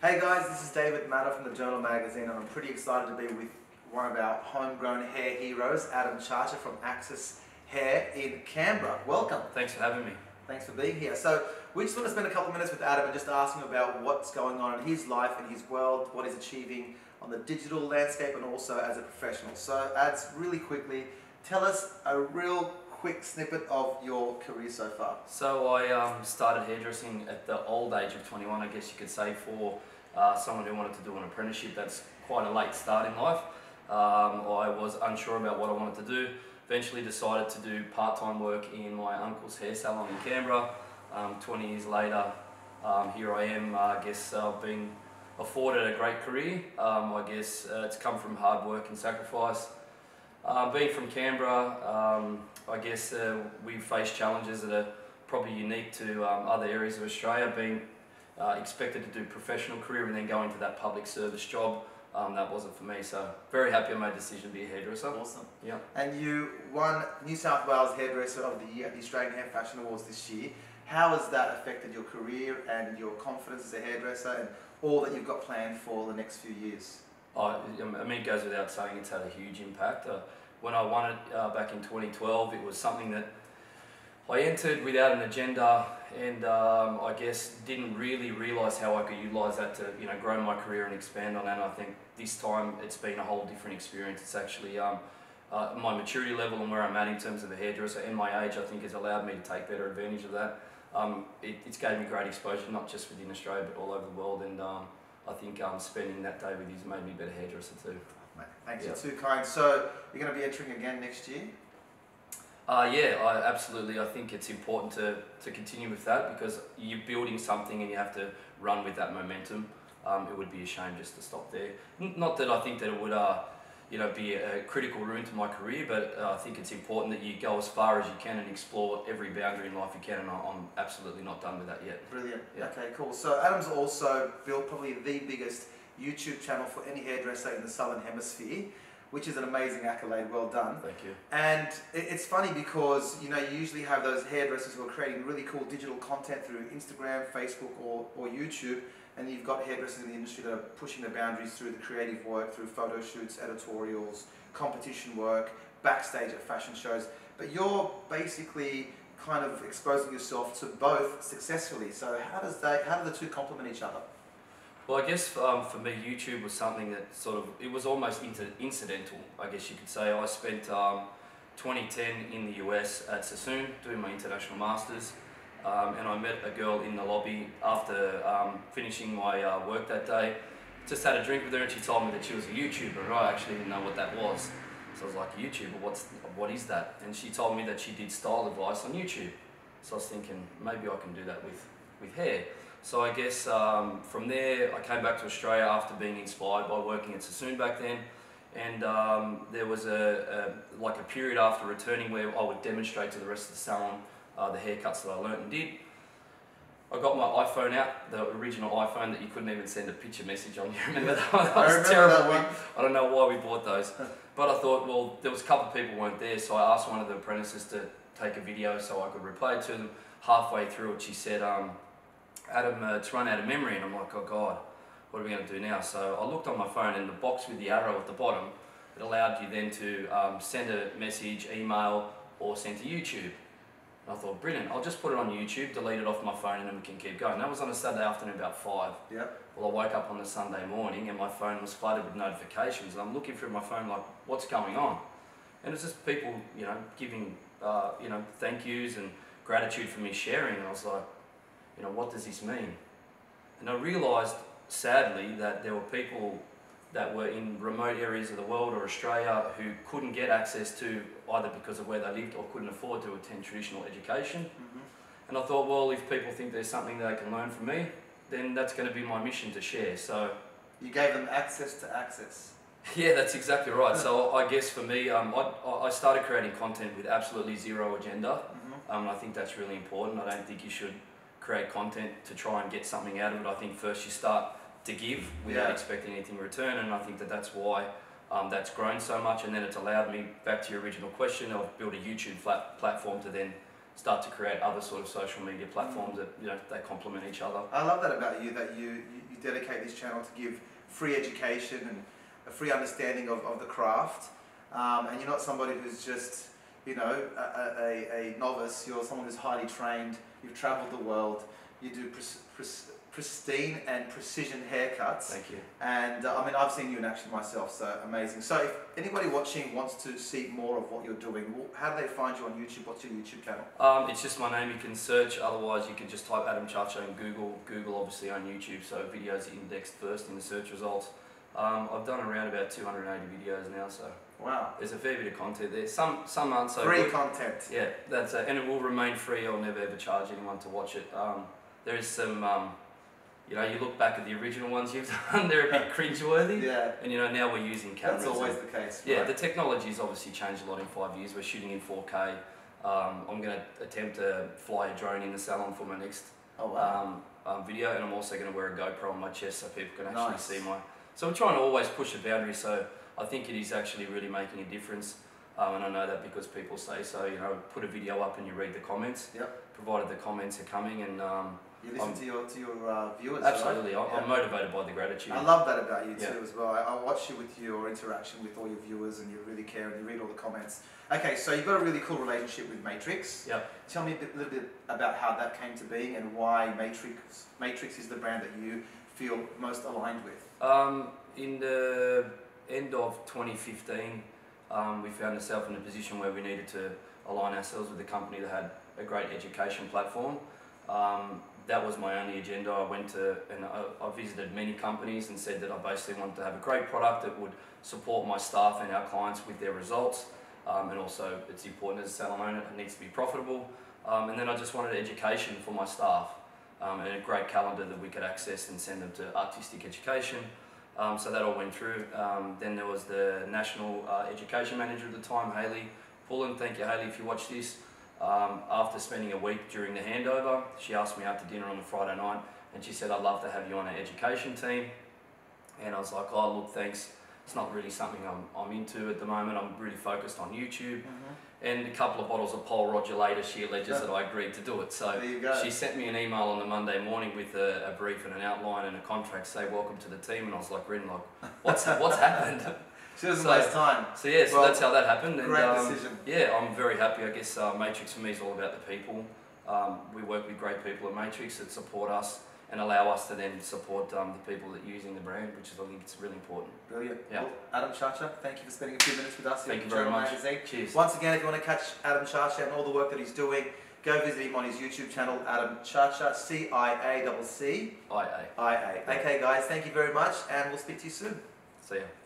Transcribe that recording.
Hey guys, this is David Mannah from the Journal magazine, and I'm pretty excited to be with one of our homegrown hair heroes, Adam Ciaccia from Axis Hair in Canberra. Welcome. Thanks for having me. Thanks for being here. So we just want to spend a couple of minutes with Adam and just ask him about what's going on in his life, in his world, what he's achieving on the digital landscape and also as a professional. So Ads, really quickly, tell us a real quick snippet of your career so far. So I started hairdressing at the old age of 21, I guess you could say, for someone who wanted to do an apprenticeship. That's quite a late start in life. I was unsure about what I wanted to do. Eventually decided to do part-time work in my uncle's hair salon in Canberra. 20 years later, here I am. I guess being afforded a great career. I guess it's come from hard work and sacrifice. Being from Canberra, I guess we face challenges that are probably unique to other areas of Australia. Being expected to do professional career and then go into that public service job, that wasn't for me. So very happy I made the decision to be a hairdresser. Awesome. Yeah. And you won New South Wales Hairdresser of the Year at the Australian Hair Fashion Awards this year. How has that affected your career and your confidence as a hairdresser and all that you've got planned for the next few years? I mean, it goes without saying it's had a huge impact. When I won it back in 2012, it was something that I entered without an agenda, and I guess didn't really realise how I could utilise that to grow my career and expand on that. And I think this time it's been a whole different experience. It's actually my maturity level and where I'm at in terms of a hairdresser and my age, I think, has allowed me to take better advantage of that. It's gave me great exposure, not just within Australia but all over the world, and I think spending that day with you has made me a better hairdresser too. Mate, thanks, you're too kind. So you're going to be entering again next year? Yeah, absolutely. I think it's important to continue with that because you're building something and you have to run with that momentum. It would be a shame just to stop there. Not that I think that it would be a critical ruin to my career, but I think it's important that you go as far as you can and explore every boundary in life you can, and I'm absolutely not done with that yet. Brilliant. Yeah. Okay, cool. So Adam's also built probably the biggest YouTube channel for any hairdresser in the Southern Hemisphere, which is an amazing accolade. Well done. Thank you. And it's funny because you usually have those hairdressers who are creating really cool digital content through Instagram, Facebook or YouTube, and you've got hairdressers in the industry that are pushing the boundaries through the creative work, through photo shoots, editorials, competition work, backstage at fashion shows. But you're basically kind of exposing yourself to both successfully. So how do the two complement each other? Well, I guess for me, YouTube was something that it was almost incidental, I guess you could say. I spent 2010 in the US at Sassoon doing my international masters, and I met a girl in the lobby after finishing my work that day. Just had a drink with her and she told me that she was a YouTuber, and I actually didn't know what that was. So I was like, YouTuber, what is that? And she told me that she did style advice on YouTube. So I was thinking, maybe I can do that with hair. So I guess from there I came back to Australia after being inspired by working at Sassoon back then, and there was a period after returning where I would demonstrate to the rest of the salon the haircuts that I learnt and did. I got my iPhone out, the original iPhone that you couldn't even send a picture message on. You remember that one? I remember that one. I don't know why we bought those, but I thought, well, there was a couple of people who weren't there, so I asked one of the apprentices to take a video so I could reply to them. Halfway through it, she said, Adam, it's run out of memory, and I'm like, oh God, what are we going to do now? So I looked on my phone, and the box with the arrow at the bottom, it allowed you then to send a message, email, or send to YouTube. And I thought, brilliant, I'll just put it on YouTube, delete it off my phone, and then we can keep going. That was on a Saturday afternoon about 5. Yep. Well, I woke up on the Sunday morning, and my phone was flooded with notifications, and I'm looking through my phone like, what's going on? And it's just people, giving, thank yous and gratitude for me sharing, and I was like, what does this mean? And I realised, sadly, that there were people that were in remote areas of the world or Australia who couldn't get access to, either because of where they lived or couldn't afford to attend traditional education. Mm-hmm. And I thought, well, if people think there's something they can learn from me, then that's going to be my mission to share. So you gave them access to access. Yeah, that's exactly right. So I guess for me, I started creating content with absolutely zero agenda. Mm-hmm. I think that's really important. I don't think you should create content to try and get something out of it. I think first you start to give without expecting anything in return, and I think that's why that's grown so much, and then it's allowed me, back to your original question, I've built a YouTube platform to then start to create other sort of social media platforms that they complement each other. I love that about you, that you dedicate this channel to give free education and a free understanding of the craft. And you're not somebody who's just, you know, a novice. You're someone who's highly trained. You've travelled the world. You do pristine and precision haircuts. Thank you. And I mean, I've seen you in action myself, so amazing. So if anybody watching wants to see more of what you're doing, how do they find you on YouTube? What's your YouTube channel? It's just my name. You can search. Otherwise, you can just type Adam Ciaccia in Google. Google obviously on YouTube, so videos are indexed first in the search results. I've done around about 280 videos now, so wow, there's a fair bit of content there. Some aren't so free good. content. Yeah, that's and it will remain free. I'll never ever charge anyone to watch it. There is some, you know, you look back at the original ones you've done, they're a bit cringeworthy. Yeah. And you know, now we're using cameras. That's always the case. Yeah, right? the technology's obviously changed a lot in 5 years. We're shooting in 4K. I'm going to attempt to fly a drone in the salon for my next video, and I'm also going to wear a GoPro on my chest so people can actually see my... So I'm trying to always push the boundary, so I think it is actually really making a difference. And I know that because people say so. You know, put a video up and you read the comments. Yep. Provided the comments are coming, and you listen to your viewers. Absolutely, right? I'm motivated by the gratitude. I love that about you too as well. I watch you with your interaction with all your viewers, and you really care and you read all the comments. Okay, so you've got a really cool relationship with Matrix. Yep. Tell me a little bit about how that came to be and why Matrix is the brand that you feel most aligned with. In the end of 2015, we found ourselves in a position where we needed to align ourselves with a company that had a great education platform. That was my only agenda. I went to and I visited many companies and said that I basically wanted to have a great product that would support my staff and our clients with their results. And also, it's important as a salon owner, it needs to be profitable. And then I just wanted education for my staff and a great calendar that we could access and send them to artistic education. So that all went through. Then there was the National Education Manager at the time, Hayley Pullen. Thank you, Hayley, if you watch this. After spending a week during the handover, she asked me out to dinner on a Friday night, and she said, I'd love to have you on our education team. And I was like, oh look, thanks. It's not really something I'm into at the moment. I'm really focused on YouTube. And a couple of bottles of Pol Roger later, she alleges that I agreed to do it. So she sent me an email on the Monday morning with a brief and an outline and a contract, say welcome to the team. And I was like, reading like, what's happened? She doesn't waste time. So yeah, so that's how that happened. And, great decision. Yeah, I'm very happy. I guess Matrix for me is all about the people. We work with great people at Matrix that support us and allow us to then support the people that are using the brand, which is, I think, it's really important. Brilliant. Yeah. Well, Adam Ciaccia, thank you for spending a few minutes with us here Thank at you very much. Magazine. Cheers. Once again, if you want to catch Adam Ciaccia and all the work that he's doing, go visit him on his YouTube channel, Adam Ciaccia, C-I-A-C-C-I-A. IA. Okay, guys, thank you very much, and we'll speak to you soon. See ya.